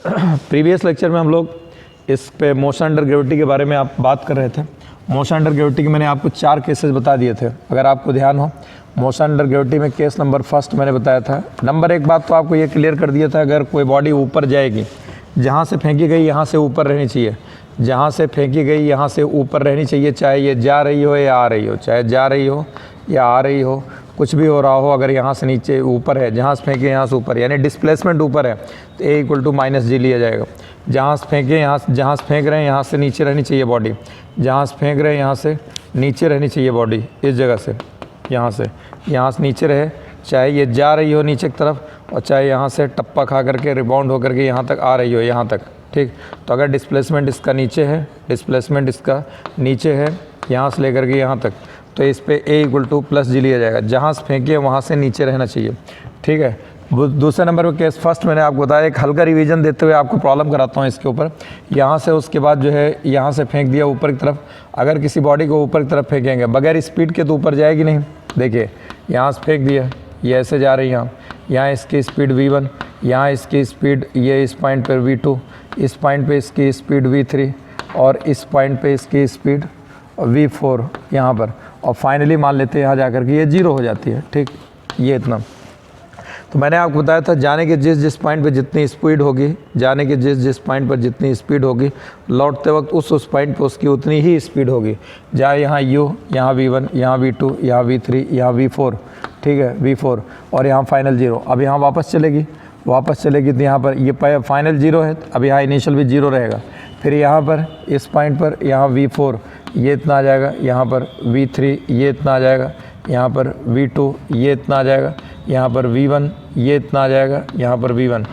Previous lecture में हम लोग इस पे मोशन अंडर ग्रेविटी के बारे में आप बात कर रहे थे। मोशन अंडर ग्रेविटी के मैंने आपको 4 केसेस बता दिए थे, अगर आपको ध्यान हो। मोशन अंडर ग्रेविटी में केस नंबर फर्स्ट मैंने बताया था। नंबर 1 बात तो आपको ये क्लियर कर दिया था, अगर कोई बॉडी ऊपर जाएगी, जहाँ से फेंकी गई यहाँ से ऊपर रहनी चाहिए, जहाँ से फेंकी गई यहाँ से ऊपर रहनी चाहिए, चाहे ये जा रही हो या आ रही हो, चाहे जा रही हो या आ रही हो, कुछ भी हो रहा हो, अगर यहाँ से नीचे ऊपर है, जहाँ से फेंके यहाँ से ऊपर, यानी डिस्प्लेसमेंट ऊपर है तो A = -g लिया जाएगा। जहाँ से फेंके जहाँ से फेंक रहे हैं यहाँ से नीचे रहनी चाहिए बॉडी, जहाँ से फेंक रहे हैं यहाँ से नीचे रहनी चाहिए बॉडी, इस जगह से यहाँ से नीचे रहे, चाहे ये जा रही हो नीचे की तरफ और चाहे यहाँ से टप्पा खा करके रिबाउंड होकर के यहाँ तक आ रही हो, यहाँ तक, ठीक। तो अगर डिस्प्लेसमेंट इसका नीचे है, डिस्प्लेसमेंट इसका नीचे है यहाँ से लेकर के यहाँ तक, तो इस पे A = +g लिया जाएगा। जहाँ से फेंकिए वहाँ से नीचे रहना चाहिए, ठीक है। दूसरे नंबर पर केस फर्स्ट मैंने आपको बताया, एक हल्का रिवीजन देते हुए आपको प्रॉब्लम कराता हूँ इसके ऊपर। यहाँ से उसके बाद जो है यहाँ से फेंक दिया ऊपर की तरफ, अगर किसी बॉडी को ऊपर की तरफ फेंकेंगे बगैर स्पीड के तो ऊपर जाएगी नहीं। देखिए यहाँ से फेंक दिया, ये ऐसे जा रही है, यहाँ इसकी स्पीड v1, यहाँ इसकी स्पीड, ये इस पॉइंट पर v2, इस पॉइंट पे इसकी स्पीड v3 और इस पॉइंट पे इसकी स्पीड v4 यहाँ पर, और फाइनली मान लेते हैं यहाँ जाकर के ये 0 हो जाती है, ठीक। ये इतना तो मैंने आपको बताया था, जाने के जिस पॉइंट पे जितनी स्पीड होगी, जाने के जिस पॉइंट पर जितनी स्पीड होगी, लौटते वक्त उस पॉइंट पे उसकी उतनी ही स्पीड होगी। जहाँ यहाँ u, यहाँ v1, यहाँ v2, यहाँ v3, यहाँ v4, ठीक है, v4, और यहाँ फाइनल 0। अब यहाँ वापस चलेगी तो यहाँ पर ये फाइनल 0 है, अब यहाँ इनिशियल भी 0 रहेगा। फिर यहाँ पर इस पॉइंट पर यहाँ v4 ये इतना आ जाएगा, यहाँ पर v3 ये इतना आ जाएगा, यहाँ पर v2 ये इतना आ जाएगा, यहाँ पर v1 ये इतना आ जाएगा, यहाँ पर v1,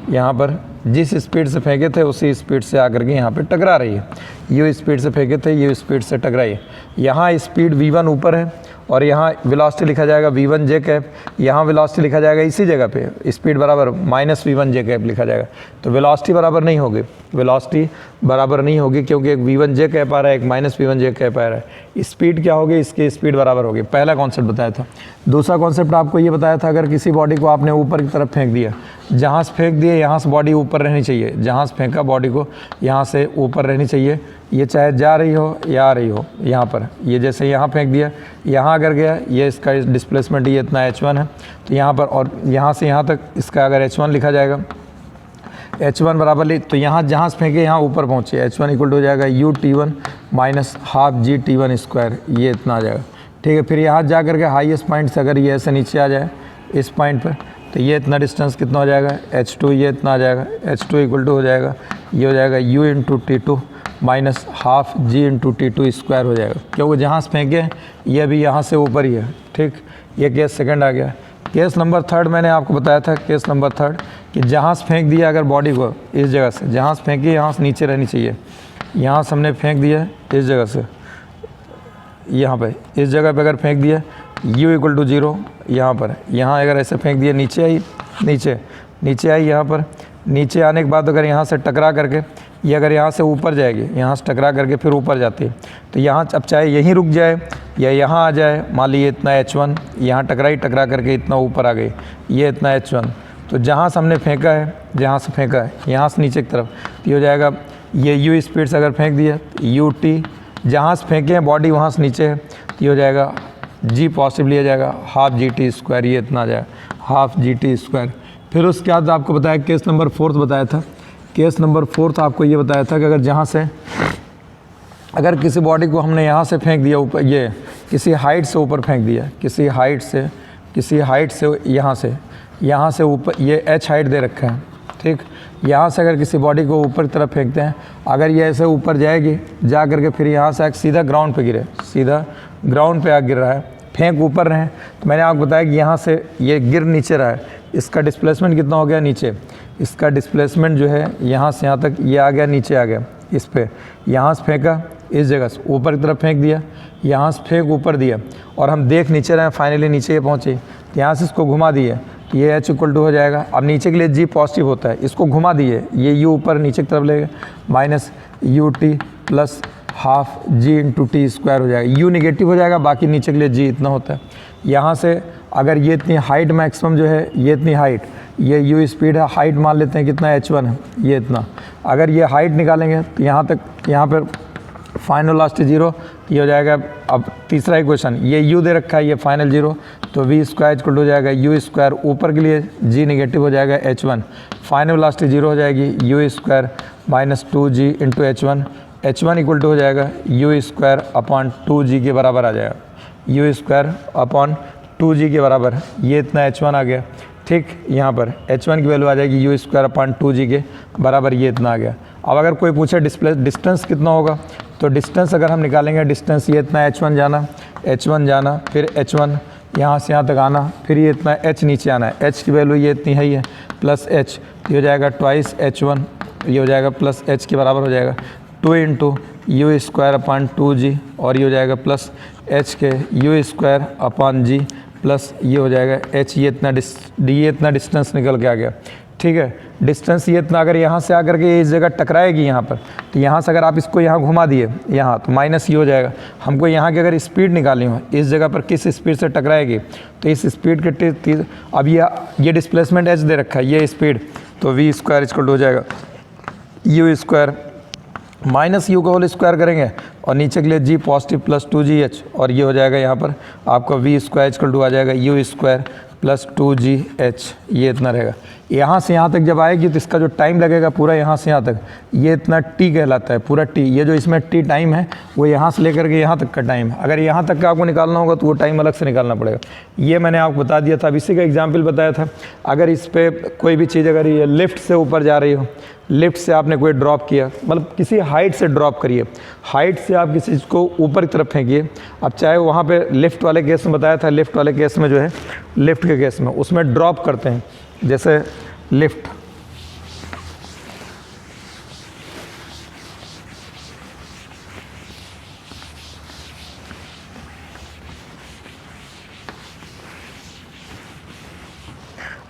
यहाँ पर जिस स्पीड से फेंके थे उसी स्पीड से आकर के यहाँ पे टकरा रही है। ये स्पीड से फेंके थे, ये स्पीड से टकराई है। यहाँ स्पीड v1 ऊपर है और यहाँ वेलोसिटी लिखा जाएगा v1j कैप, यहाँ वेलोसिटी लिखा जाएगा इसी जगह पे, स्पीड बराबर -v1j कैप लिखा जाएगा। तो वेलोसिटी बराबर नहीं होगी, क्योंकि एक v1j कैप आ रहा है, एक -v1j कैप आ रहा है। स्पीड क्या होगी, इसकी स्पीड बराबर होगी। पहला कॉन्सेप्ट बताया था। दूसरा कॉन्सेप्ट आपको ये बताया था, अगर किसी बॉडी को आपने ऊपर की तरफ फेंक दिया, जहाँ से फेंक दिए यहाँ से बॉडी ऊपर रहनी चाहिए, जहाँ से फेंका बॉडी को यहाँ से ऊपर रहनी चाहिए, ये चाहे जा रही हो या आ रही हो। यहाँ पर ये जैसे यहाँ फेंक दिया, यहाँ अगर गया, ये इसका डिस्प्लेसमेंट ये इतना h1 है, तो यहाँ पर, और यहाँ से यहाँ तक इसका अगर h1 लिखा जाएगा, h1 बराबर तो यहाँ जहाँ से फेंके यहाँ ऊपर पहुँचे, h1 = हो जाएगा ut1 -12 g t1², ये इतना आ जाएगा, ठीक है। फिर यहाँ जा करके हाईएस्ट पॉइंट से अगर ये ऐसे नीचे आ जाए इस पॉइंट पर, तो ये इतना डिस्टेंस कितना हो जाएगा, h2 ये इतना आ जाएगा, h2 = हो जाएगा, ये हो जाएगा u × t2 -12 g × t2² हो जाएगा, क्योंकि जहाँ से फेंके ये भी यहाँ से ऊपर ही है, ठीक। ये केस सेकंड आ गया। केस नंबर 3 मैंने आपको बताया था, केस नंबर 3 कि जहाँ से फेंक दिया अगर बॉडी को, इस जगह से जहाँ से फेंकी यहाँ से नीचे रहनी चाहिए, यहाँ से हमने फेंक दिया इस जगह से, यहाँ पे इस जगह पे अगर फेंक दिया u = 0, यहाँ पर, यहाँ अगर ऐसे फेंक दिया, नीचे आई, यहाँ पर नीचे आने के बाद अगर यहाँ से टकरा करके ये अगर यहाँ से ऊपर जाएगी, यहाँ से टकरा करके फिर ऊपर जाती है, तो यहाँ अब चाहे यहीं रुक जाए या यहाँ आ जाए, मान लीजिए इतना h1, यहाँ टकरा करके इतना ऊपर आ गई, ये इतना h1, तो जहाँ से हमने फेंका है, यहाँ से नीचे की तरफ, तो हो जाएगा ये u स्पीड से अगर फेंक दिया ut, जहाँ से फेंके हैं बॉडी वहाँ से नीचे है, तो हो जाएगा g पॉजिटिव लिया जाएगा, ½ gt², ये इतना आ जाएगा, ½ gt²। फिर उसके बाद आपको बताया केस नंबर 4 बताया था। केस नंबर 4 आपको ये बताया था कि अगर जहाँ से, अगर किसी बॉडी को हमने यहाँ से फेंक दिया ऊपर, ये किसी हाइट से ऊपर फेंक दिया, किसी हाइट से यहाँ से ऊपर, ये h हाइट दे रखा है, ठीक। यहाँ से अगर किसी बॉडी को ऊपर की तरफ फेंकते हैं, अगर ये ऐसे ऊपर जाएगी, जा करके फिर यहाँ से सीधा ग्राउंड पे गिरे, सीधा ग्राउंड पे गिर रहा है, फेंक ऊपर रहे, तो मैंने आपको बताया कि यहाँ से ये गिर नीचे रहा है, इसका डिस्प्लेसमेंट कितना हो गया नीचे, इसका डिस्प्लेसमेंट जो है यहाँ से यहाँ तक ये आ गया, नीचे आ गया, इस पे यहाँ से फेंका, इस जगह से ऊपर की तरफ फेंक दिया, यहाँ से फेंक ऊपर दिया, और हम देख नीचे रहे, फाइनली नीचे ये पहुँचे, तो यहाँ से इसको घुमा दिए, ये h = हो जाएगा। अब नीचे के लिए g पॉजिटिव होता है, इसको घुमा दिए, ये u ऊपर नीचे की तरफ लेगा, -ut + ½ g × t² हो जाएगा, u नेगेटिव हो जाएगा, बाकी नीचे के लिए g इतना होता है। यहाँ से अगर ये इतनी हाइट मैक्सिमम जो है, ये इतनी हाइट, ये u स्पीड है, हाइट मान लेते हैं कितना h1 है, ये इतना। अगर ये हाइट निकालेंगे तो यहाँ तक, यहाँ पर फाइनल लास्ट 0, ये हो जाएगा। अब तीसरा इक्वेशन, ये u दे रखा है, ये फाइनल 0, तो v स्क्वायर इक्वल हो जाएगा u स्क्वायर, ऊपर के लिए g नेगेटिव हो जाएगा h1, फाइनल लास्ट 0 हो जाएगी u square minus 2g into h1 equal to हो जाएगा u स्क्वायर अपॉन 2g के बराबर आ जाएगा, u स्क्वायर अपॉन 2g के बराबर, ये इतना h1 आ गया। ठीक, यहाँ पर h1 की वैल्यू आ जाएगी u स्क्वायर अपॉन 2g के बराबर, ये इतना आ गया। अब अगर कोई पूछे डिस्टेंस कितना होगा, तो डिस्टेंस अगर हम निकालेंगे, डिस्टेंस ये इतना h1 जाना, फिर h1 यहाँ से यहाँ तक आना, फिर ये इतना h नीचे आना है, h की वैल्यू ये इतनी है ही है, प्लस h, ये हो जाएगा ट्वाइस h1, ये हो जाएगा प्लस h के बराबर हो जाएगा 2 into you square upon 2g, और ये हो जाएगा प्लस h के u square upon g plus ये हो जाएगा h, ये इतना डिस्टेंस निकल के आ गया। ठीक है, डिस्टेंस ये इतना, अगर यहाँ से आकर के इस जगह टकराएगी यहाँ पर, तो यहाँ से अगर आप इसको यहाँ घुमा दिए यहाँ, तो माइनस ये हो जाएगा। हमको यहाँ की अगर स्पीड निकालनी हो, इस जगह पर किस स्पीड से टकराएगी, तो इस स्पीड के अब ये डिस्प्लेसमेंट h दे रखा है, ये स्पीड, तो v स्क्वायर इक्वल हो जाएगा u स्क्वायर माइनस यू का होल स्क्वायर करेंगे, और नीचे के लिए g पॉजिटिव प्लस 2gh, और ये हो जाएगा यहाँ पर आपका v स्क्वायर इक्वल टू आ जाएगा u स्क्वायर प्लस 2gh, ये इतना रहेगा। यहाँ से यहाँ तक जब आएगी तो इसका जो टाइम लगेगा पूरा यहाँ से यहाँ तक, ये इतना t कहलाता है, पूरा t, ये जो इसमें t टाइम है वो यहाँ से लेकर के यहाँ तक का टाइम है। अगर यहाँ तक का आपको निकालना होगा तो वो टाइम अलग से निकालना पड़ेगा। ये मैंने आपको बता दिया था, अब इसी का एग्जाम्पल बताया था। अगर इस पर कोई भी चीज़, अगर ये लिफ्ट से ऊपर जा रही हो, लिफ्ट से आपने कोई ड्रॉप किया, मतलब किसी हाइट से ड्रॉप करिए, हाइट से आप किसी चीज़ को ऊपर की तरफ फेंकिए। अब चाहे वहाँ पे लिफ्ट वाले केस में बताया था, लिफ्ट वाले केस में जो है, लिफ्ट के केस में उसमें ड्रॉप करते हैं, जैसे लिफ्ट,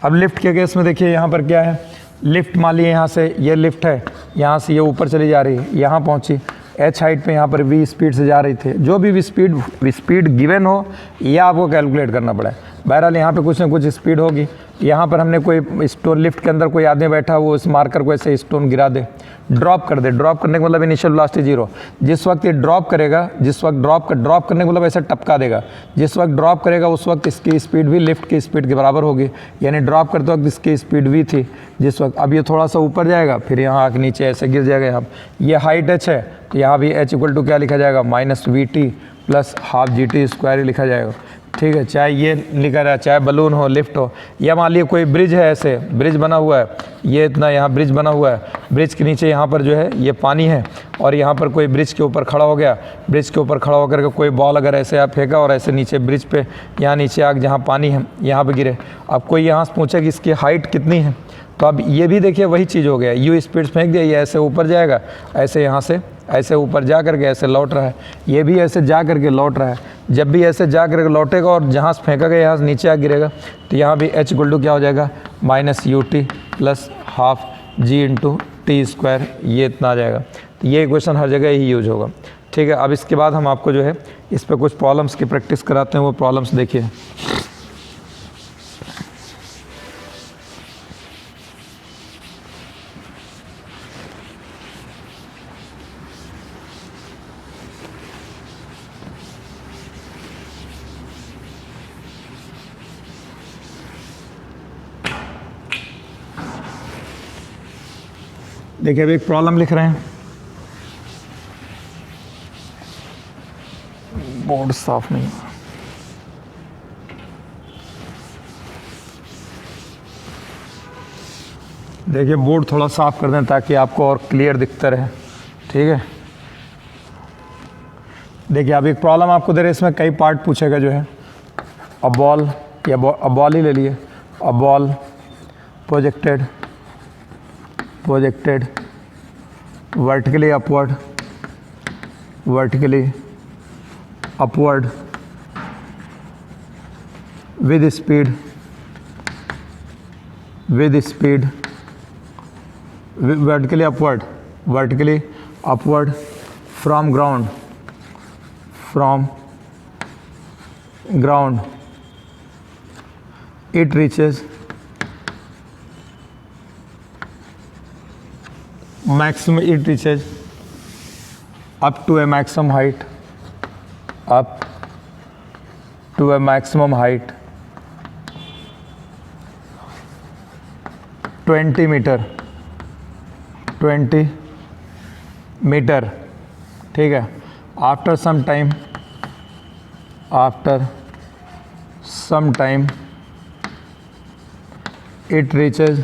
अब लिफ्ट के केस में देखिए यहाँ पर क्या है, लिफ्ट मान लीजिए यहाँ से ये लिफ्ट है, यहाँ से ये ऊपर चली जा रही है, यहाँ पहुँची h हाइट पे, यहाँ पर v स्पीड से जा रही थी। जो भी स्पीड गिवन हो, यह आपको कैलकुलेट करना पड़ा है। बहरहाल यहाँ पे कुछ ना कुछ स्पीड होगी। यहाँ पर हमने कोई स्टोन, लिफ्ट के अंदर कोई आदमी बैठा, वो इस मार्कर को ऐसे स्टोन गिरा दे, ड्रॉप कर दे। ड्रॉप करने का मतलब इनिशियल वेलोसिटी 0। जिस वक्त ये ड्रॉप करेगा, जिस वक्त ड्रॉप करने का मतलब ऐसे टपका देगा, जिस वक्त ड्रॉप करेगा उस वक्त इसकी स्पीड भी लिफ्ट की स्पीड के बराबर होगी। यानी ड्रॉप करते वक्त इसकी स्पीड v थी जिस वक्त, अब ये थोड़ा सा ऊपर जाएगा, फिर यहाँ आके नीचे ऐसे गिर जाएगा। यहाँ ये हाइट h है, तो यहाँ भी h इक्वल टू क्या लिखा जाएगा, minus vt plus half gt square लिखा जाएगा। ठीक है, चाहे ये लिखा रहा, चाहे बलून हो, लिफ्ट हो, या मान लीजिए कोई ब्रिज है, ऐसे ब्रिज बना हुआ है, ये इतना यहाँ ब्रिज बना हुआ है, ब्रिज के नीचे यहाँ पर जो है ये पानी है, और यहाँ पर कोई ब्रिज के ऊपर खड़ा हो गया, ब्रिज के ऊपर खड़ा होकर के कोई बॉल अगर ऐसे आप फेंका और ऐसे नीचे ब्रिज पे, यहाँ नीचे आग जहाँ पानी है यहाँ पे गिरे, अब कोई यहाँ से पूछे कि इसकी हाइट कितनी है, तो अब ये भी देखिए वही चीज़ हो गया, यू स्पीड फेंक दिया, ये ऐसे ऊपर जाएगा, ऐसे यहाँ से ऐसे ऊपर जा करके ऐसे लौट रहा है, ये भी ऐसे जा करके लौट रहा है। जब भी ऐसे जा करके लौटेगा और जहाँ से फेंका गया यहाँ से नीचे आ गिरेगा, तो यहाँ भी h इक्वल टू क्या हो जाएगा, minus ut plus half g into t square, ये इतना आ जाएगा। तो ये इक्वेशन हर जगह ही यूज होगा। ठीक है, अब इसके बाद हम आपको जो है इस पर कुछ प्रॉब्लम्स की प्रैक्टिस कराते हैं। वो प्रॉब्लम्स देखिए। देखिए, अभी एक प्रॉब्लम लिख रहे हैं, बोर्ड साफ नहीं। देखिए, बोर्ड थोड़ा साफ कर दें ताकि आपको और क्लियर दिखता रहे। ठीक है, देखिए अब एक प्रॉब्लम आपको दे रहे हैं, इसमें कई पार्ट पूछेगा जो है। अ बॉल, या बॉल ही ले लिए, a ball projected vertically upward with speed vertically upward from ground, it reaches maximum it reaches up to a maximum height, up to a maximum height 20 metre, 20 metre, ठीक है। After some time, after some time it reaches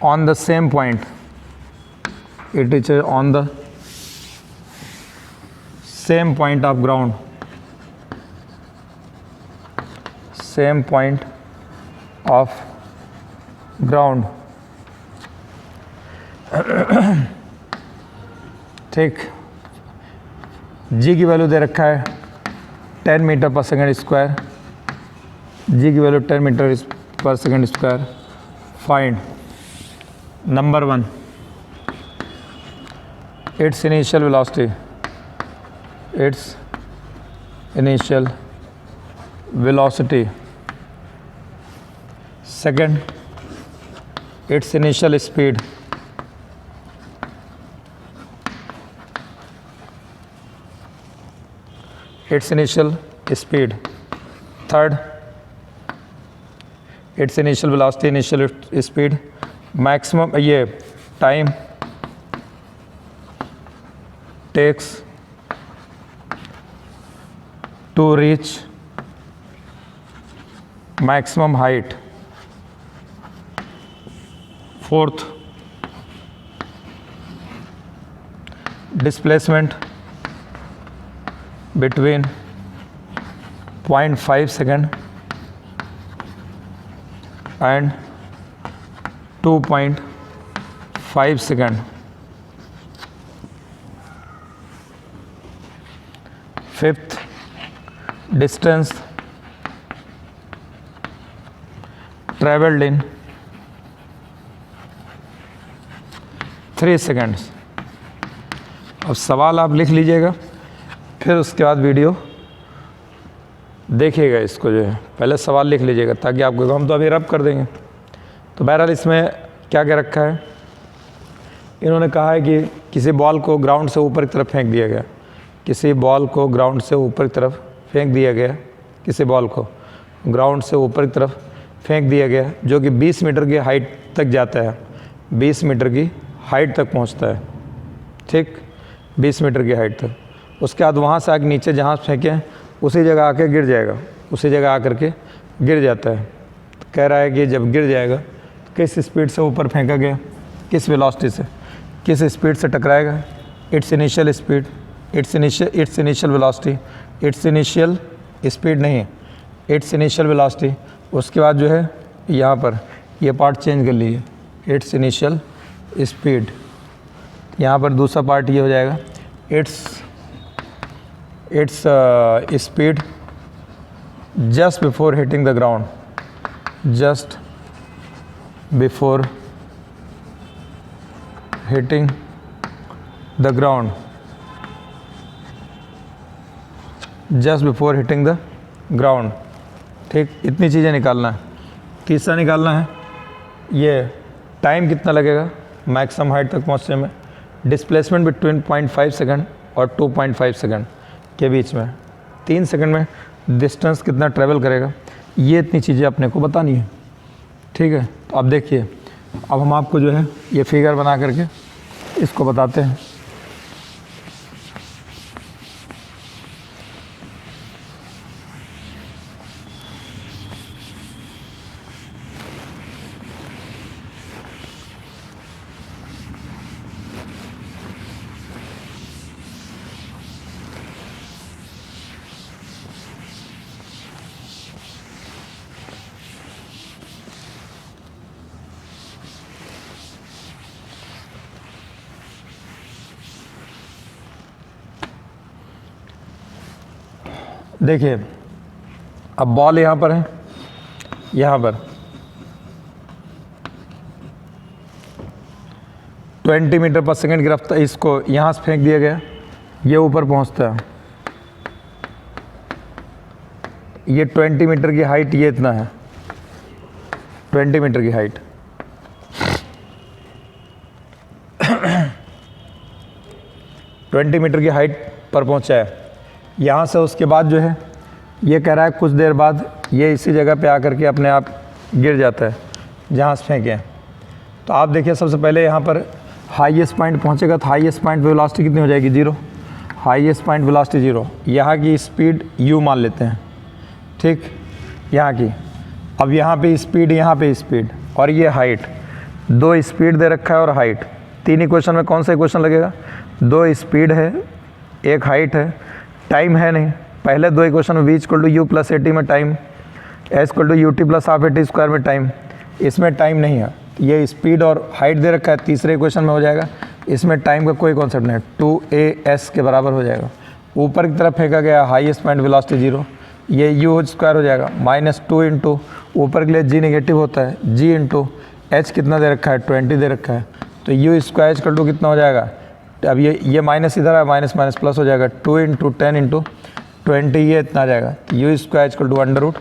on the same point, it reaches on the same point of ground, same point of ground, ठीक। जी की value दे रखा है 10 metre पर second square, जी की value 10 metre पर second square. Find number 1 it's initial velocity, its initial velocity. Second, it's initial speed, its initial speed. Third, it's initial velocity, initial speed, maximum ये time takes to reach maximum height. Fourth, displacement between 0.5 second and 2.5 second। Fifth, distance traveled in 3 seconds। अब सवाल आप लिख लीजिएगा, फिर उसके बाद video देखिएगा। इसको जो है पहले सवाल लिख लीजिएगा ताकि आपको, हम तो अभी रब कर देंगे। तो बहरहाल इसमें क्या क्या रखा है, इन्होंने कहा है कि किसी बॉल को ग्राउंड से ऊपर की तरफ फेंक दिया गया, किसी बॉल को ग्राउंड से ऊपर की तरफ फेंक दिया गया, किसी बॉल को ग्राउंड से ऊपर की तरफ फेंक दिया गया जो कि 20 मीटर की हाइट तक जाता है, 20 मीटर की हाइट तक पहुंचता है, ठीक, 20 मीटर की हाइट तक। उसके बाद वहाँ से आके नीचे जहाँ फेंके उसी जगह आके गिर जाएगा, उसी जगह आकर के गिर जाता है। तो कह रहा है कि जब गिर जाएगा तो किस स्पीड से ऊपर फेंका गया, किस वेलोसिटी से, किस स्पीड से टकराएगा। Its initial speed, its initial velocity, its initial speed नहीं, इट्स इनिशियल वेलोसिटी। उसके बाद जो है यहाँ पर ये पार्ट चेंज कर लीजिए, इट्स इनिशियल स्पीड। यहाँ पर दूसरा पार्ट ये हो जाएगा, its speed just before hitting the ground, just before hitting the ground, just before hitting the ground, ठीक। इतनी चीज़ें निकालना है। तीसरा निकालना है ये टाइम कितना लगेगा मैक्सिमम हाइट तक पहुंचने में, डिस्प्लेसमेंट बिटवीन 0.5 सेकंड और 2.5 सेकंड के बीच में, 3 सेकंड में डिस्टेंस कितना ट्रेवल करेगा, ये इतनी चीज़ें अपने को बतानी है, ठीक है। तो अब देखिए, अब हम आपको जो है ये फिगर बना करके इसको बताते हैं। देखिए, अब बॉल यहाँ पर है, यहाँ पर 20 मीटर पर सेकंड की रफ्तार, इसको यहाँ से फेंक दिया गया, ये ऊपर पहुँचता है, ये 20 मीटर की हाइट, ये इतना है 20 मीटर की हाइट, 20 मीटर की हाइट पर पहुंचा है। यहाँ से उसके बाद जो है ये कह रहा है कुछ देर बाद ये इसी जगह पे आकर के अपने आप गिर जाता है जहाँ से फेंके हैं। तो आप देखिए सबसे पहले यहाँ पर हाईएस्ट पॉइंट पहुँचेगा तो हाईएस्ट पॉइंट वेलोसिटी कितनी हो जाएगी, 0। Highest point velocity 0। यहाँ की स्पीड u मान लेते हैं, ठीक, यहाँ की। अब यहाँ पे स्पीड, यहाँ पे स्पीड और ये हाइट, 2 स्पीड दे रखा है और हाइट। 3 इक्वेशन में कौन सा इक्वेशन लगेगा, 2 स्पीड है, 1 हाइट है, टाइम है नहीं। पहले 2 इक्वेशन में v = u + at में टाइम, s = ut + ½ at² में टाइम, इसमें टाइम नहीं है। ये स्पीड और हाइट दे रखा है, तीसरे इक्वेशन में हो जाएगा, इसमें टाइम का कोई कॉन्सेप्ट नहीं है, 2as के बराबर हो जाएगा। ऊपर की तरफ फेंका गया, हाईएस्ट पॉइंट वेलोसिटी 0, ये u² हो जाएगा -2 इंटू ऊपर के लिए g नेगेटिव होता है, g इंटू h कितना दे रखा है, 20 दे रखा है, तो u² कितना हो जाएगा। अब ये माइनस इधर है, माइनस माइनस प्लस हो जाएगा, 2 इंटू 10 इंटू 20, ये इतना आ जाएगा। u²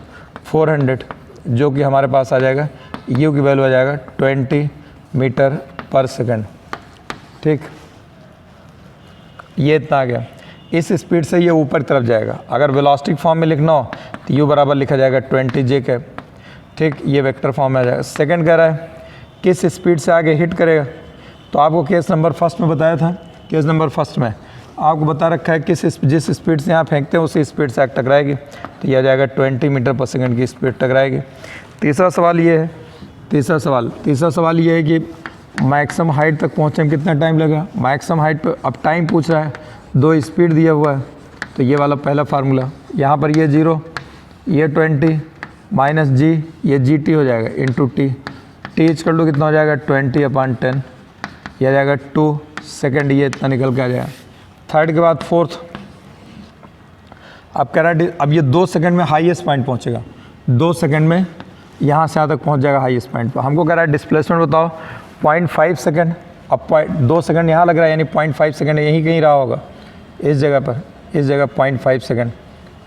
√400 जो कि हमारे पास आ जाएगा, u की वैल्यू आ जाएगा 20 मीटर पर सेकंड, ठीक, ये इतना आ गया। इस स्पीड से ये ऊपर की तरफ जाएगा। अगर वेलोसिटी फॉर्म में लिखना हो तो u बराबर लिखा जाएगा 20j, ठीक, ये वेक्टर फॉर्म में आ जाएगा। सेकंड कह रहा है किस स्पीड से आगे हिट करेगा, तो आपको केस नंबर फर्स्ट में बताया था। केस नंबर फर्स्ट में आपको बता रखा है जिस स्पीड से यहाँ फेंकते हैं उसी स्पीड से आग टकराएगी, तो यह आ जाएगा 20 मीटर पर सेकंड की स्पीड टकराएगी। तीसरा सवाल ये है, तीसरा सवाल ये है कि मैक्सिमम हाइट तक पहुँचने में कितना टाइम लगेगा। मैक्सिमम हाइट पे अब टाइम पूछ रहा है, 2 स्पीड दिया हुआ है, तो ये वाला पहला फार्मूला, यहाँ पर ये 0, ये 20 माइनस g, ये gt हो जाएगा इंटू t, t = कितना हो जाएगा 20/10, यह आ जाएगा 2 सेकेंड, ये इतना निकल के आ जाएगा। थर्ड के बाद फोर्थ, अब कह रहा है अब ये 2 सेकंड में हाईएस्ट पॉइंट पहुंचेगा, 2 सेकंड में यहाँ से यहाँ तक पहुंच जाएगा हाईएस्ट पॉइंट पर। हमको कह रहा है डिस्प्लेसमेंट बताओ 0.5 सेकंड। अब 2 सेकंड यहाँ लग रहा है, यानी 0.5 सेकंड यहीं कहीं रहा होगा, इस जगह पर, इस जगह 0.5 सेकंड,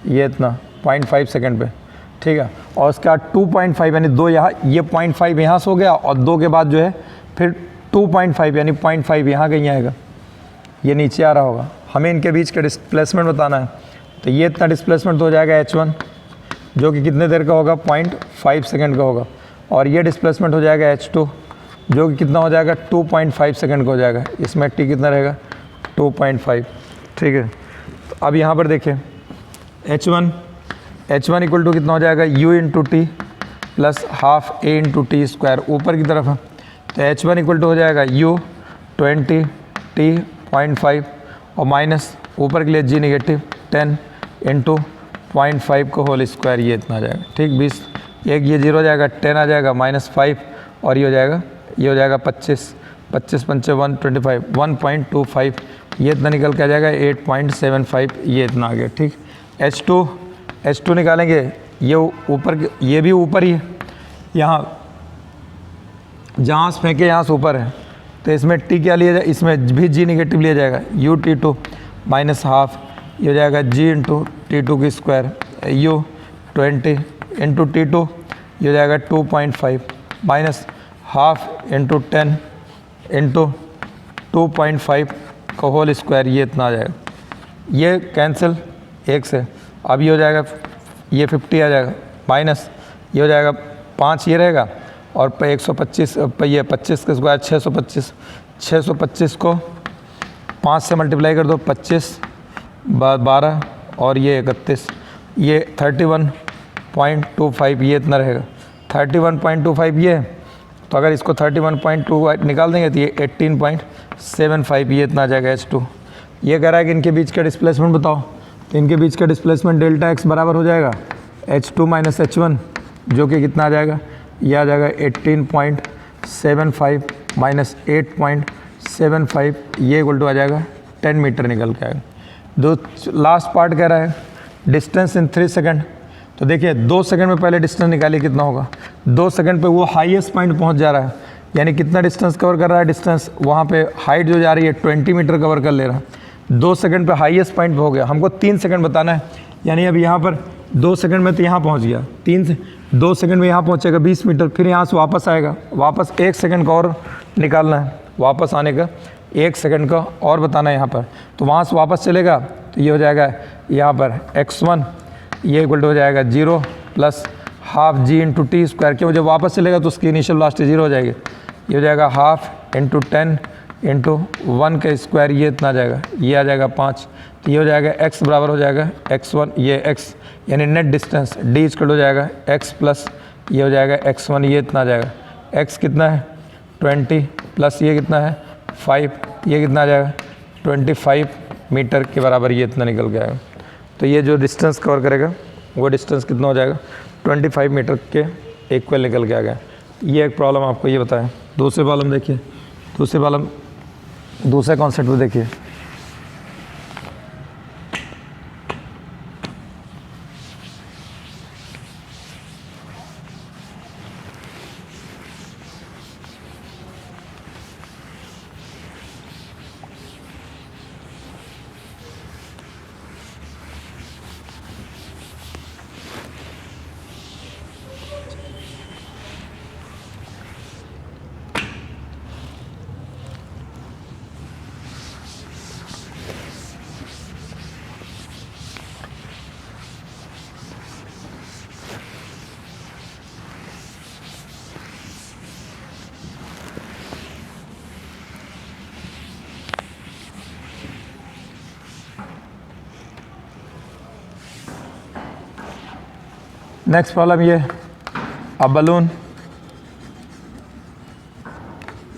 ये इतना 0.5 सेकंड पे, ठीक है। और उसके बाद 2.5 यानी 2 यहाँ, ये 0.5 यहाँ से हो गया, और 2 के बाद जो है फिर 2.5 यानी 0.5 यहाँ कहीं आएगा, ये नीचे आ रहा होगा। हमें इनके बीच का डिस्प्लेसमेंट बताना है, तो ये इतना डिस्प्लेसमेंट हो जाएगा h1 जो कि कितने देर का होगा, 0.5 सेकंड का होगा, और ये डिस्प्लेसमेंट हो जाएगा h2 जो कि कितना हो जाएगा, 2.5 सेकंड का हो जाएगा। इसमें t कितना रहेगा, 2.5, ठीक है। तो अब यहाँ पर देखिए h1 = कितना हो जाएगा, u into t plus ½ a into t² ऊपर की तरफ है, तो h1 = हो जाएगा u 20 t 0.5 और माइनस ऊपर के लिए g नेगेटिव 10 इंटू 0.5 को होल स्क्वायर, ये इतना आ जाएगा, ठीक। 20 एक ये 0 हो जाएगा, 10 आ जाएगा -5 और ये हो जाएगा 25 25 पंचे 125 1.25, ये इतना निकल के आ जाएगा 8.75, ये इतना आ गया, ठीक। H2 निकालेंगे, ये ऊपर, ये भी ऊपर ही है, यहाँ जहाँ से फेंके यहाँ से ऊपर है, तो इसमें t क्या लिया जाए, इसमें भी g नेगेटिव लिया जाएगा, ut2 -½ ये हो जाएगा g into t2² u 20 into t2 ये हो जाएगा 2.5 -½ इंटू 10 इंटू 2.5 का होल स्क्वायर, ये इतना आ जाएगा। ये कैंसिल 1 से, अब ये हो जाएगा, ये 50 आ जाएगा, माइनस ये हो जाएगा 5 ये रहेगा, और 125 ये 25 के स्क्वायर 625, 625 को 5 से मल्टीप्लाई कर दो, 25 12 और ये 31, ये 31.25, ये इतना रहेगा 31.25 ये। तो अगर इसको 31.2 निकाल देंगे तो ये 18.75, ये इतना आ जाएगा h2। ये कह रहा है कि इनके बीच का डिस्प्लेसमेंट बताओ, तो इनके बीच का डिस्प्लेसमेंट डेल्टा x बराबर हो जाएगा h2 - h1 जो कि कितना आ जाएगा, यह आ जाएगा 18.75 माइनस 8.75, ये इक्वल टू आ जाएगा 10 मीटर निकल के आएगा। लास्ट पार्ट कह रहा है डिस्टेंस इन 3 सेकंड। तो देखिए 2 सेकंड में पहले डिस्टेंस निकालिए कितना होगा। 2 सेकंड पे वो हाईएस्ट पॉइंट पहुंच जा रहा है, यानी कितना डिस्टेंस कवर कर रहा है, डिस्टेंस वहाँ पे हाइट जो जा रही है 20 मीटर कवर कर ले रहा है। 2 सेकंड पे हाईएस्ट पॉइंट पे हो गया, हमको 3 सेकंड बताना है, यानी अब यहाँ पर 2 सेकंड में तो यहाँ पहुँच गया, 2 सेकंड में यहाँ पहुँचेगा 20 मीटर, फिर यहाँ से वापस आएगा, वापस 1 सेकंड का और निकालना है, वापस आने का 1 सेकंड का और बताना है यहाँ पर। तो वहाँ से वापस चलेगा तो ये हो जाएगा यहाँ पर x1 ये इक्वल टू हो जाएगा 0 plus half g into t square. क्यों जब वापस चलेगा तो उसकी इनिशियल वेलोसिटी 0 हो जाएगी। ये हो जाएगा हाफ इंटू 10 इंटू 1 का स्क्वायर, ये इतना आ जाएगा, ये आ जाएगा 5। तो ये हो जाएगा x बराबर हो जाएगा x1 ये x यानी नेट डिस्टेंस d इक्वल हो जाएगा x प्लस ये हो जाएगा x1 ये इतना आ जाएगा। x कितना है 20 प्लस ये कितना है 5, ये कितना आ जाएगा 25 मीटर के बराबर, ये इतना निकल के आएगा। तो ये जो डिस्टेंस कवर करेगा वो डिस्टेंस कितना हो जाएगा 25 मीटर के इक्वल निकल के आ गया। ये एक प्रॉब्लम आपको ये बताया। दूसरे प्रॉब्लम देखिए, दूसरे कॉन्सेप्ट को देखिए। नेक्स्ट प्रॉब्लम ये, a balloon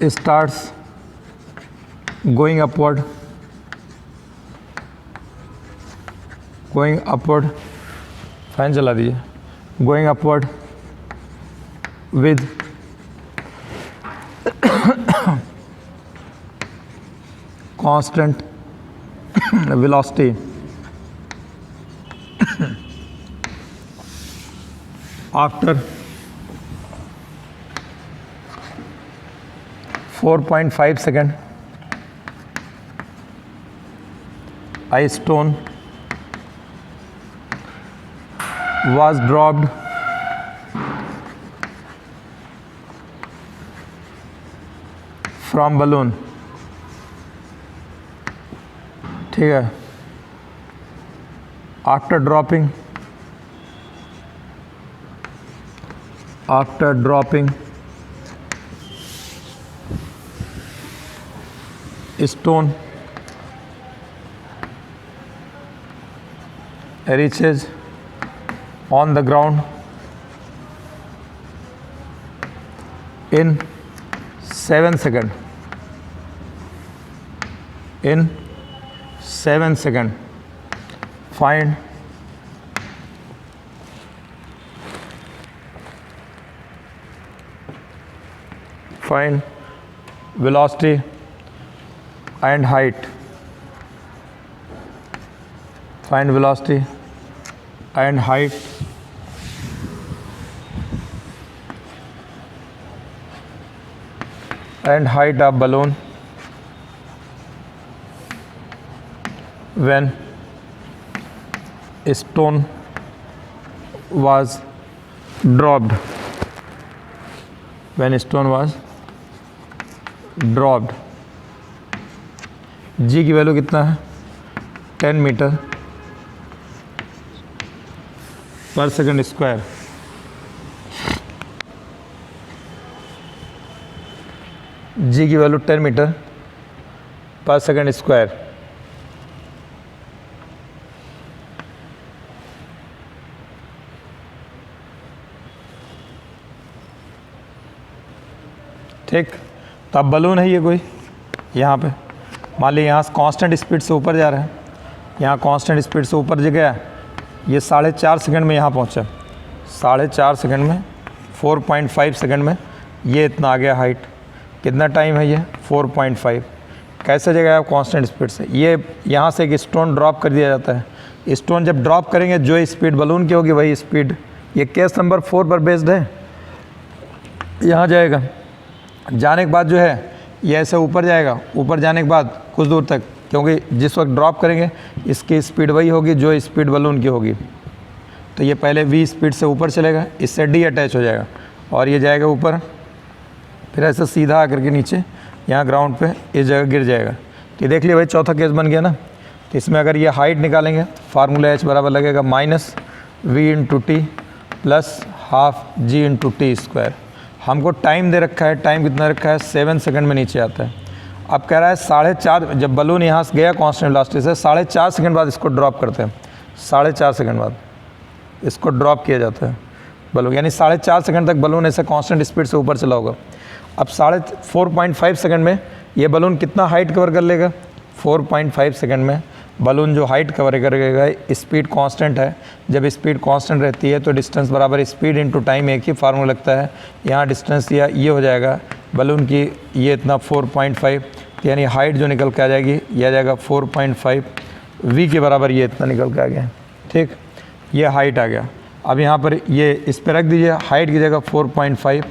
starts going upward fan चला दीजिए, going upward with constant velocity after 4.5 seconds, a stone was dropped from balloon। ठीक है, after dropping stone reaches on the ground in 7 seconds, find velocity and height। Find velocity and height of balloon when stone was dropped। जी की value कितना है 10 metre per second square. जी की value 10 metre per second square. ठीक, तो अब balloon है ये कोई, यहाँ पे मान लीजिए यहाँ से कांस्टेंट स्पीड से ऊपर जा रहा है, यहाँ कांस्टेंट स्पीड से ऊपर गया, ये 4.5 सेकंड में यहाँ पहुँचा, 4.5 सेकंड में 4.5 सेकंड में ये इतना आ गया हाइट। कितना टाइम है ये 4.5। कैसे जगह आप कांस्टेंट स्पीड से, ये यहाँ से एक स्टोन ड्रॉप कर दिया जाता है। स्टोन जब ड्रॉप करेंगे जो स्पीड बलून की होगी वही स्पीड, ये केस नंबर 4 पर बेस्ड है। यहाँ जाएगा, जाने के बाद जो है ये ऐसे ऊपर जाएगा, ऊपर जाने के बाद कुछ दूर तक, क्योंकि जिस वक्त ड्रॉप करेंगे इसकी स्पीड वही होगी जो स्पीड बलून की होगी। तो ये पहले v स्पीड से ऊपर चलेगा, इससे d अटैच हो जाएगा और ये जाएगा ऊपर, फिर ऐसे सीधा आकर के नीचे यहाँ ग्राउंड पे इस जगह गिर जाएगा। तो देख लिया भाई, चौथा केस बन गया ना। तो इसमें अगर ये हाइट निकालेंगे तो फार्मूला H बराबर लगेगा minus v into t plus half g into t square. हमको टाइम दे रखा है, टाइम कितना रखा है 7 सेकंड में नीचे आता है। अब कह रहा है 4.5, जब बलून यहाँ से गया कांस्टेंट वेलोसिटी से 4.5 सेकंड बाद इसको ड्रॉप करते हैं। 4.5 सेकंड बाद इसको ड्रॉप किया जाता है बलून, यानी 4.5 सेकंड तक बलून ऐसे कांस्टेंट स्पीड से ऊपर चला होगा। अब 4.5 सेकंड में ये बलून कितना हाइट कवर कर लेगा? 4.5 सेकंड में बलून जो हाइट कवर करेगा, स्पीड कांस्टेंट है, जब स्पीड कांस्टेंट रहती है तो डिस्टेंस बराबर स्पीड इनटू टाइम, एक ही फार्मूला लगता है। यहाँ डिस्टेंस या ये हो जाएगा बलून की, ये इतना 4.5, यानी हाइट जो निकल के आ जाएगी ये आ जाएगा 4.5 वी के बराबर, ये इतना निकल के आ गया। ठीक, ये हाइट आ गया। अब यहाँ पर ये इस पर रख दीजिए, हाइट की जगह 4.5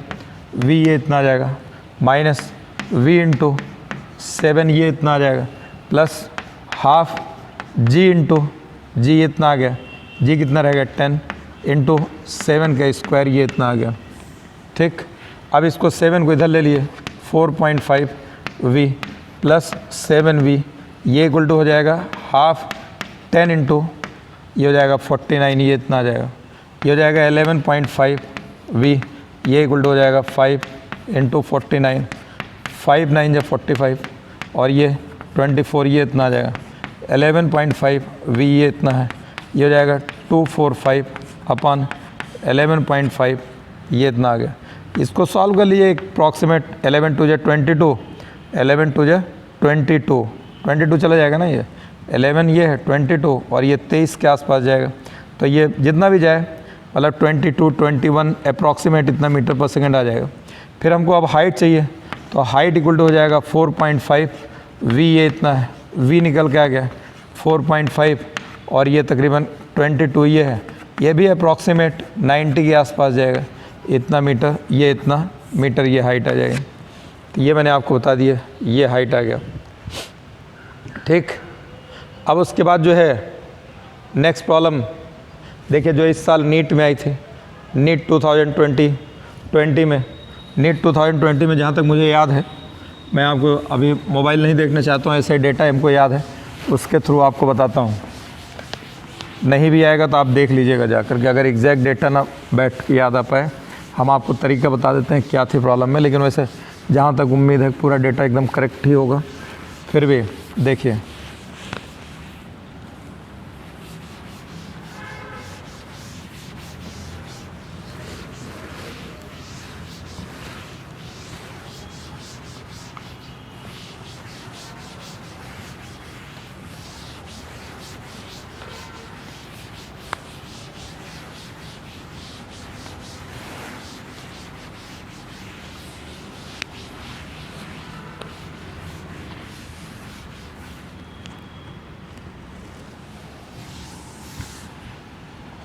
वी, ये इतना आ जाएगा, माइनस वी इंटू 7, ये इतना आ जाएगा, प्लस हाफ जी इंटू जी, इतना आ गया, जी कितना रहेगा 10 इंटू 7 का स्क्वायर, ये इतना आ गया। ठीक, अब इसको 7 को इधर ले लिए, 4.5 वी प्लस 7 वी, ये इक्वल टू हो जाएगा हाफ 10 इंटू, ये हो जाएगा 49, ये इतना आ जाएगा, ये हो जाएगा 11.5 वी, ये इक्वल टू हो जाएगा 5 इंटू 49, 5 9 जब 45 और ये 24, ये इतना आ जाएगा 11.5 वी, ये इतना है, ये हो जाएगा 245 अपन 11.5, ये इतना आ गया। इसको सॉल्व कर लिए, एक अप्रॉक्सीमेट 11 टू जा 22, 11 टू जा 22 चला जाएगा ना, ये 11 ये है 22 और ये 23 के आसपास जाएगा। तो ये जितना भी जाए मतलब 22 21 अप्रॉक्सीमेट इतना मीटर पर सेकंड आ जाएगा। फिर हमको अब हाइट चाहिए, तो हाइट इक्वल टू हो जाएगा 4.5 वी, ये इतना है, वी निकल के आ गया 4.5 और ये तकरीबन 22 ये है, ये भी अप्रॉक्सीमेट 90 के आसपास जाएगा, इतना मीटर, ये इतना मीटर, ये हाइट आ जाएगी। तो ये मैंने आपको बता दिया, ये हाइट आ गया। ठीक, अब उसके बाद जो है नेक्स्ट प्रॉब्लम देखिए, जो इस साल नीट में आई थी, नीट 2020 में, नीट 2020 में जहाँ तक मुझे याद है, मैं आपको अभी मोबाइल नहीं देखना चाहता हूँ, ऐसे डेटा हमको याद है उसके थ्रू आपको बताता हूँ। नहीं भी आएगा तो आप देख लीजिएगा जाकर के, अगर एग्जैक्ट डेटा ना बैठ के याद आ पाए, हम आपको तरीका बता देते हैं क्या थी प्रॉब्लम में, लेकिन वैसे जहाँ तक उम्मीद है पूरा डेटा एकदम करेक्ट ही होगा। फिर भी देखिए,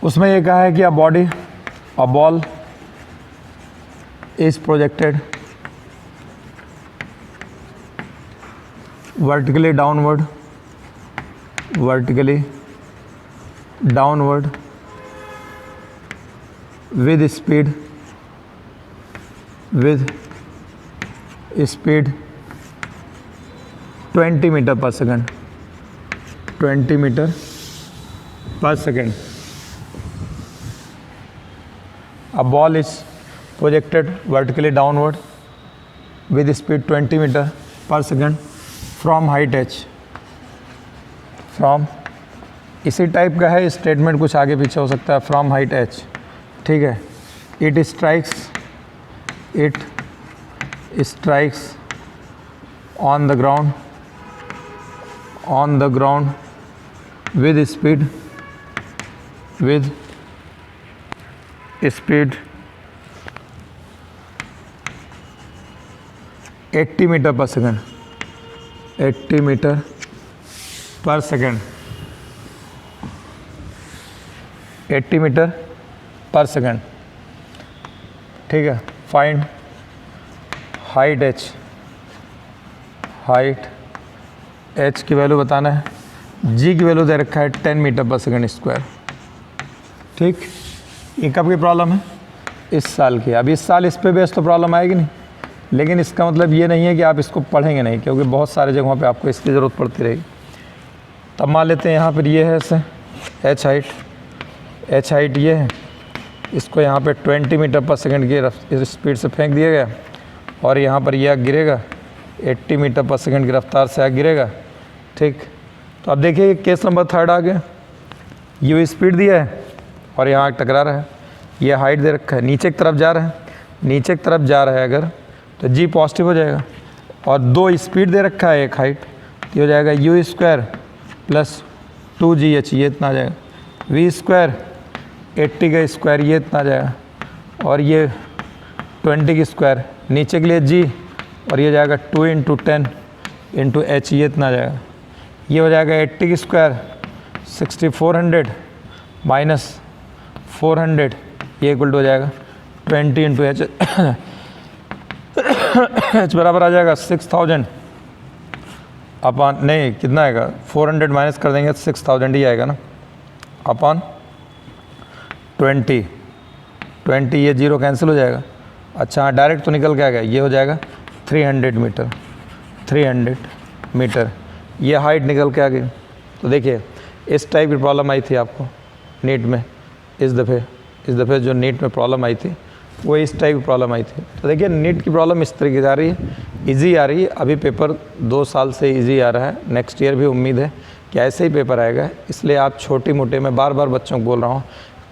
उसमें ये कहा है कि a ball is projected vertically downward with speed 20 metre per second, 20 metre per second. A ball is projected vertically downward with speed 20 meter per second from height h। From इसी टाइप का है स्टेटमेंट, कुछ आगे पीछे हो सकता है। From height h, ठीक है। It strikes on the ground with speed 80 metre per second, 80 metre per second, 80 metre per second, ठीक है। फाइंड हाइट h की वैल्यू बताना है। g की वैल्यू दे रखा है 10 मीटर पर सेकंड स्क्वायर, ठीक। ये कब की प्रॉब्लम है? इस साल की। अब इस साल इस पे बेस तो प्रॉब्लम आएगी नहीं, लेकिन इसका मतलब ये नहीं है कि आप इसको पढ़ेंगे नहीं, क्योंकि बहुत सारे जगहों पे आपको इसकी ज़रूरत पड़ती रहेगी। तब मान लेते हैं यहाँ पर ये है ऐसे एच हाइट ये है, इसको यहाँ पे 20 मीटर पर सेकंड की स्पीड से फेंक दिया गया, और यहाँ पर यह गिरेगा 80 मीटर पर सेकंड की रफ्तार से आग गिरेगा। ठीक, तो अब देखिए केस नंबर 3 आ गया। ये स्पीड दिया है और यहाँ आग टकरा रहा है, ये हाइट दे रखा है, नीचे की तरफ जा रहा है, नीचे की तरफ जा रहा है अगर तो जी पॉजिटिव हो जाएगा, और 2 स्पीड दे रखा है, एक हाइट, तो हो जाएगा u स्क्वायर प्लस 2gh, ये इतना आ जाएगा, v स्क्वायर 80 का स्क्वायर, ये इतना आ जाएगा, और ये 20 की स्क्वायर, नीचे के लिए g, और ये जाएगा 2 × 10 × h, ये इतना आ जाएगा। ये हो जाएगा 80 की स्क्वायर 6400 माइनस 400, ये इक्वल टू हो जाएगा 20 × h h बराबर आ जाएगा 6000 अपॉन, नहीं कितना आएगा, 400 माइनस कर देंगे 6000 ही आएगा ना, अपॉन 20, ये 0 कैंसिल हो जाएगा। अच्छा हाँ, डायरेक्ट तो निकल के आ गया, ये हो जाएगा 300 मीटर, ये हाइट निकल के आ गई। तो देखिए इस टाइप की प्रॉब्लम आई थी आपको नीट में, इस दफ़े जो नीट में प्रॉब्लम आई थी वो इस टाइप की प्रॉब्लम आई थी। तो देखिए नीट की प्रॉब्लम इस तरीके से आ रही है, इजी आ रही है। अभी पेपर 2 साल से इजी आ रहा है, नेक्स्ट ईयर भी उम्मीद है कि ऐसे ही पेपर आएगा। इसलिए आप छोटी मोटे, मैं बार बार बच्चों को बोल रहा हूँ,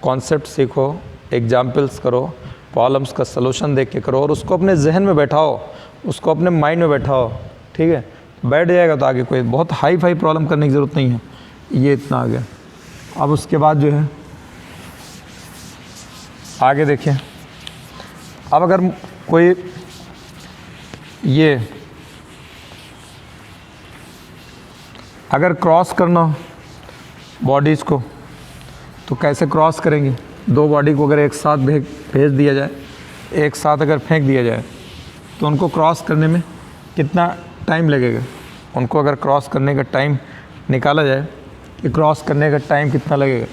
कॉन्सेप्ट सीखो, एग्जाम्पल्स करो, प्रॉब्लम्स का सलूशन देख के करो, और उसको अपने जहन में बैठाओ, उसको अपने माइंड में बैठाओ। ठीक है, बैठ जाएगा तो आगे कोई बहुत हाई प्रॉब्लम करने की ज़रूरत नहीं है। ये इतना आ गया। अब उसके बाद जो है आगे देखिए, अब अगर कोई ये अगर क्रॉस करना बॉडीज़ को तो कैसे क्रॉस करेंगे? 2 बॉडी को अगर एक साथ भेज दिया जाए, एक साथ अगर फेंक दिया जाए तो उनको क्रॉस करने में कितना टाइम लगेगा? उनको अगर क्रॉस करने का टाइम निकाला जाए कि क्रॉस करने का टाइम कितना लगेगा?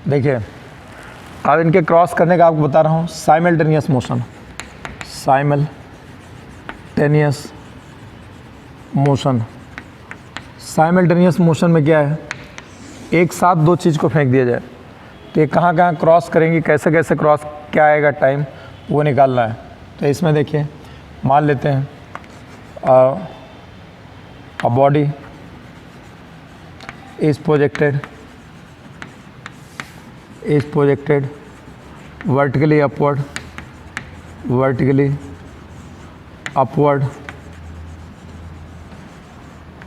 देखिए अब इनके क्रॉस करने का आपको बता रहा हूँ, साइमल्टेनियस मोशन में क्या है, एक साथ 2 चीज़ को फेंक दिया जाए तो ये कहाँ कहाँ क्रॉस करेंगी, कैसे कैसे क्रॉस, क्या आएगा टाइम, वो निकालना है। तो इसमें देखिए मान लेते हैं a body is projected vertically upward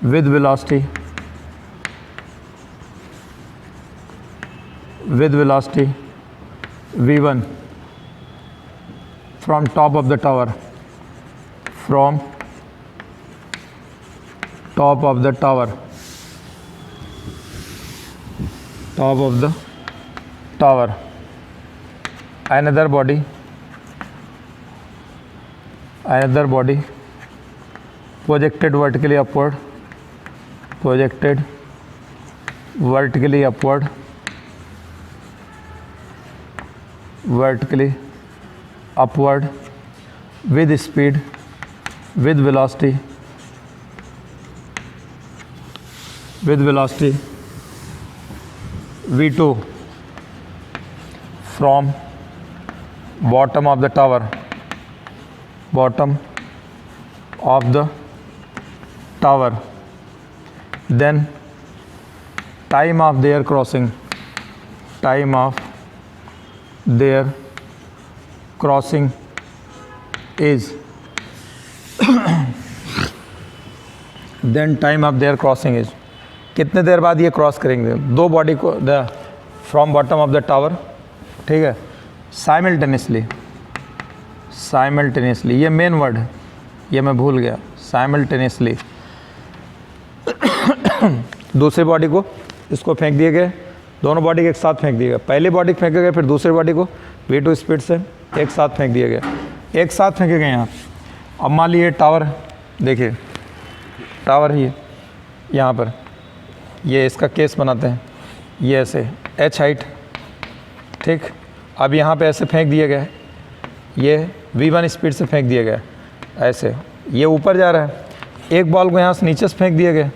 with velocity v1 from top of the tower, top of the tower. Another body projected vertically upward with speed, with velocity v2 from bottom of the tower, then time of their crossing is कितने देर बाद ये cross करेंगे? 2 body को from bottom of the tower, ठीक है, simultaneously, ये main word है। ये मैं भूल गया, साइमल्टेनियसली दूसरी बॉडी को इसको फेंक दिए गए, दोनों बॉडी के एक साथ फेंक दिए गए। पहली बॉडी फेंके गए, फिर दूसरी बॉडी को v2 स्पीड से एक साथ फेंक दिए गए, एक साथ फेंके गए यहाँ। अब मान लीजिए टावर, देखिए टावर ही यहाँ पर, ये इसका केस बनाते हैं, ये ऐसे h हाइट, ठीक। अब यहाँ पे ऐसे फेंक दिए गए, ये v1 स्पीड से फेंक दिए गए, ऐसे ये ऊपर जा रहा है। एक बॉल को यहाँ से नीचे से फेंक दिए गए,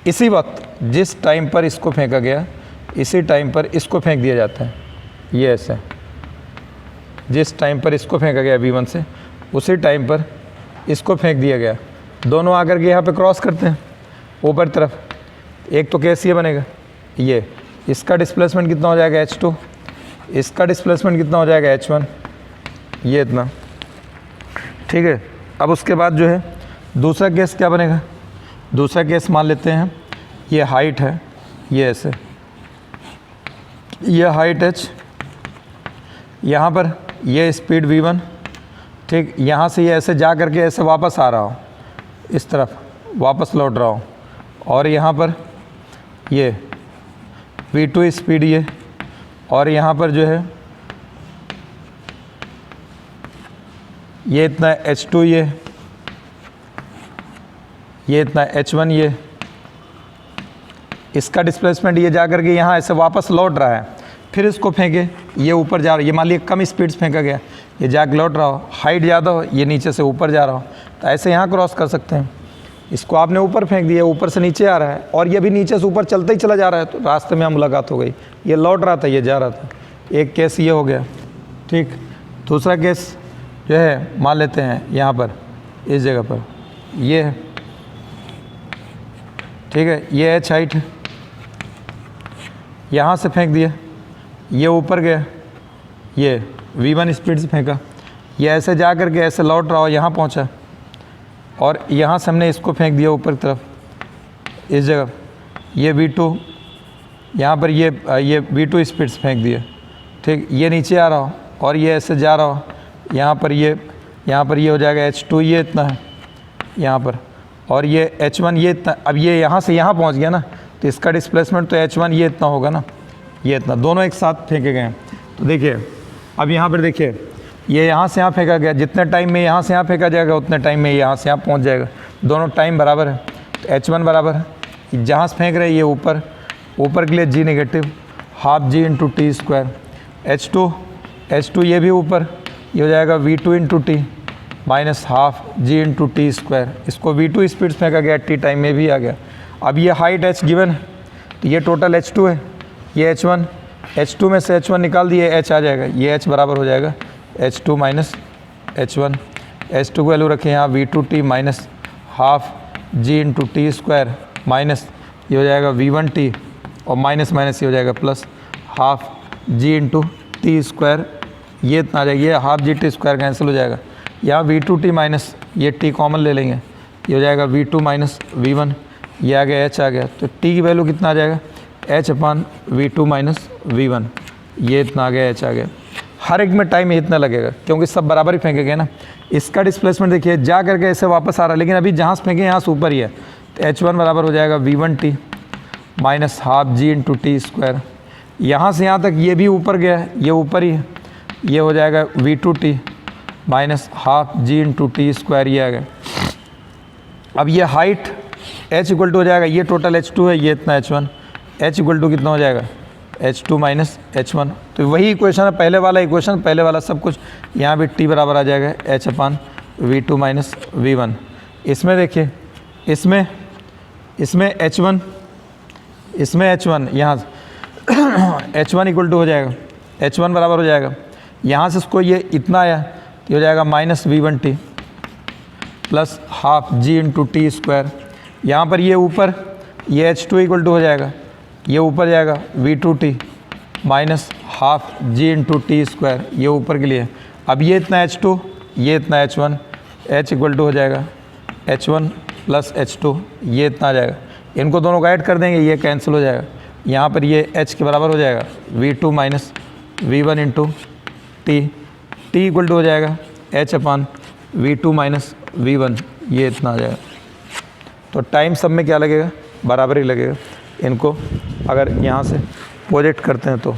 इसी वक्त जिस टाइम पर इसको फेंका गया इसी टाइम पर इसको फेंक दिया जाता है, ये ऐसे जिस टाइम पर इसको फेंका गया v1 से उसी टाइम पर इसको फेंक दिया गया। दोनों आकर के यहाँ पे क्रॉस करते हैं ऊपर तरफ। एक तो केस ये बनेगा, ये इसका डिस्प्लेसमेंट कितना हो जाएगा h2, इसका डिस्प्लेसमेंट कितना हो जाएगा h1, ये इतना, ठीक है। अब उसके बाद जो है दूसरा केस क्या बनेगा, दूसरा केस मान लेते हैं ये हाइट है, ये ऐसे, ये हाइट h, यहाँ पर ये स्पीड v1, ठीक। यहाँ से ये ऐसे जा करके ऐसे वापस आ रहा हो, इस तरफ वापस लौट रहा हो, और यहाँ पर ये v2 स्पीड ये, और यहाँ पर जो है ये इतना h2 ये इतना h1 ये, इसका डिस्प्लेसमेंट ये जा करके यहाँ ऐसे वापस लौट रहा है, फिर इसको फेंके, ये ऊपर जा रहा है, ये मान लीजिए कम स्पीड से फेंका गया, ये जाके लौट रहा हो, हाइट ज़्यादा हो, ये नीचे से ऊपर जा रहा हो, तो ऐसे यहाँ क्रॉस कर सकते हैं। इसको आपने ऊपर फेंक दिया, ऊपर से नीचे आ रहा है, और ये भी नीचे से ऊपर चलता ही चला जा रहा है, तो रास्ते में यहाँ मुलाकात हो गई, ये लौट रहा था, ये जा रहा था। एक केस ये हो गया, ठीक। दूसरा केस जो है मान लेते हैं यहाँ पर, इस जगह पर ये है, ठीक है, ये h हाइट है, यहाँ से फेंक दिया, ये ऊपर गया, ये v1 स्पीड से फेंका, ये ऐसे जा करके ऐसे लौट रहा हो, यहाँ पहुँचा, और यहाँ से हमने इसको फेंक दिया ऊपर की तरफ, इस जगह ये v2, यहाँ पर ये v2 स्पीड से फेंक दिया, ठीक। ये नीचे आ रहा हो और ये ऐसे जा रहा हो, यहाँ पर ये हो जाएगा h2, ये इतना है यहाँ पर, और ये h1 ये इतना। अब ये यहाँ से यहाँ पहुँच गया ना, तो इसका डिस्प्लेसमेंट तो h1 ये इतना होगा ना, ये इतना, दोनों एक साथ फेंके गए हैं। तो देखिए अब यहाँ पर देखिए, ये यहाँ से यहाँ फेंका गया, जितने टाइम में यहाँ से यहाँ फेंका जाएगा उतने टाइम में यहाँ से यहाँ पहुँच जाएगा, दोनों टाइम बराबर है। तो h1 बराबर है, जहाँ से फेंक रहे हैं ये ऊपर, ऊपर के लिए g negative, half g into t square, h2 ये भी ऊपर, ये हो जाएगा v2 into T minus half g into t square. इसको v2 स्पीड फेंका गया, t टाइम में भी आ गया। अब ये हाइट h गिवन है, तो ये टोटल h2 है, ये h1, h2 में से h1 निकाल दिए, h आ जाएगा, ये h बराबर हो जाएगा h2 माइनस h1। h2 को वैल्यू रखें यहाँ v2t minus half g into t square minus ये हो जाएगा v1t, और माइनस माइनस ये हो जाएगा plus half g into t square, ये इतना आ जाएगा, ये half G T square cancel हो जाएगा, यहाँ v2t माइनस ये t कॉमन ले लेंगे, ये हो जाएगा v2 माइनस v1, ये आ गया h आ गया। तो t की वैल्यू कितना आ जाएगा, h अपान v2 माइनस v1, ये इतना आ गया, h आ गया। हर एक में टाइम इतना लगेगा क्योंकि सब बराबर ही फेंके गए ना। इसका डिस्प्लेसमेंट देखिए जा करके ऐसे वापस आ रहा है, लेकिन अभी जहाँ से फेंके यहाँ से ऊपर ही है, तो h1 बराबर हो जाएगा v1t minus half g into t square. यहाँ से यहाँ तक ये भी ऊपर गया है, ये ऊपर ही है, ये हो जाएगा v2t minus half g into t square, ये आ गया। अब ये हाइट h इक्वल टू हो जाएगा, ये टोटल h2 है, ये इतना h1, h इक्वल टू कितना हो जाएगा h2 माइनस h1। तो वही इक्वेशन है, पहले वाला इक्वेशन, पहले वाला सब कुछ, यहाँ भी t बराबर आ जाएगा h अपान v2 माइनस v1। इसमें देखिए, इसमें h1 यहाँ h1 इक्वल टू हो जाएगा, h1 बराबर हो जाएगा, यहाँ से इसको ये इतना आया, ये हो जाएगा minus v1t plus half g into t square. यहाँ पर ये ऊपर ये h2 इक्वल टू हो जाएगा, ये ऊपर जाएगा v2t minus half g into t square, ये ऊपर के लिए। अब ये इतना h2, ये इतना h1, h इक्वल टू हो जाएगा h1 प्लस h2, ये इतना आ जाएगा। इनको दोनों को ऐड कर देंगे, ये कैंसिल हो जाएगा, यहाँ पर ये h के बराबर हो जाएगा v2 minus v1 into t equal to हो जाएगा h अपान v2 माइनस v1 ये इतना आ जाएगा। तो टाइम सब में क्या लगेगा, बराबर ही लगेगा। इनको अगर यहाँ से प्रोजेक्ट करते हैं तो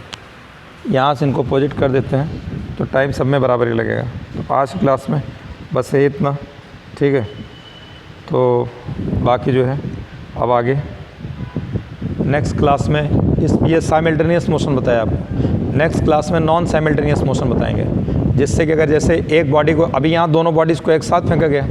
यहाँ से इनको प्रोजेक्ट कर देते हैं तो टाइम सब में बराबर ही लगेगा। तो आज की क्लास में बस ये इतना, ठीक है। तो बाकी जो है अब आगे नेक्स्ट क्लास में ये साइमल्टेनियस मोशन बताया आपको, नेक्स्ट क्लास में नॉन साइमल्टेनियस मोशन बताएंगे, जिससे कि अगर जैसे एक बॉडी को अभी यहाँ दोनों बॉडीज़ को एक साथ फेंका गया,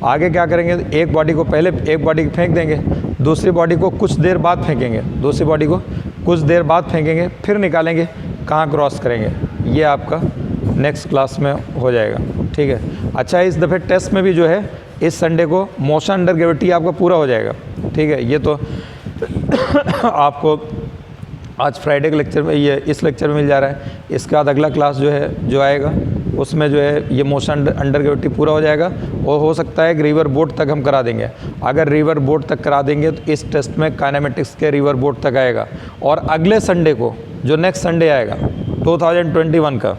आगे क्या करेंगे, एक बॉडी को पहले एक बॉडी फेंक देंगे, दूसरी बॉडी को कुछ देर बाद फेंकेंगे, दूसरी बॉडी को कुछ देर बाद फेंकेंगे, फिर निकालेंगे कहाँ क्रॉस करेंगे। ये आपका नेक्स्ट क्लास में हो जाएगा, ठीक है। अच्छा, इस दफ़े टेस्ट में भी जो है इस संडे को मोशन अंडर ग्रेविटी आपका पूरा हो जाएगा, ठीक है। ये तो आपको आज फ्राइडे के लेक्चर में, ये इस लेक्चर में मिल जा रहा है। इसके बाद अगला क्लास जो है जो आएगा उसमें जो है ये मोशन अंडर ग्रेविटी पूरा हो जाएगा, और हो सकता है कि रिवर बोट तक हम करा देंगे। अगर रिवर बोट तक करा देंगे तो इस टेस्ट में काइनेमेटिक्स के रिवर बोट तक आएगा। और अगले संडे को जो नेक्स्ट संडे आएगा 2021 का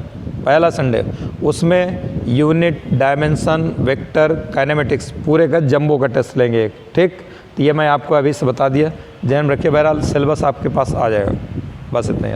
पहला संडे, उसमें यूनिट, डायमेंशन, वेक्टर, काइनेमेटिक्स पूरे का जंबो का टेस्ट लेंगे एक, ठीक। तो ये मैं आपको अभी से बता दिया, ध्यान रखिए। बहरहाल सिलेबस आपके पास आ जाएगा, बस इतना ही।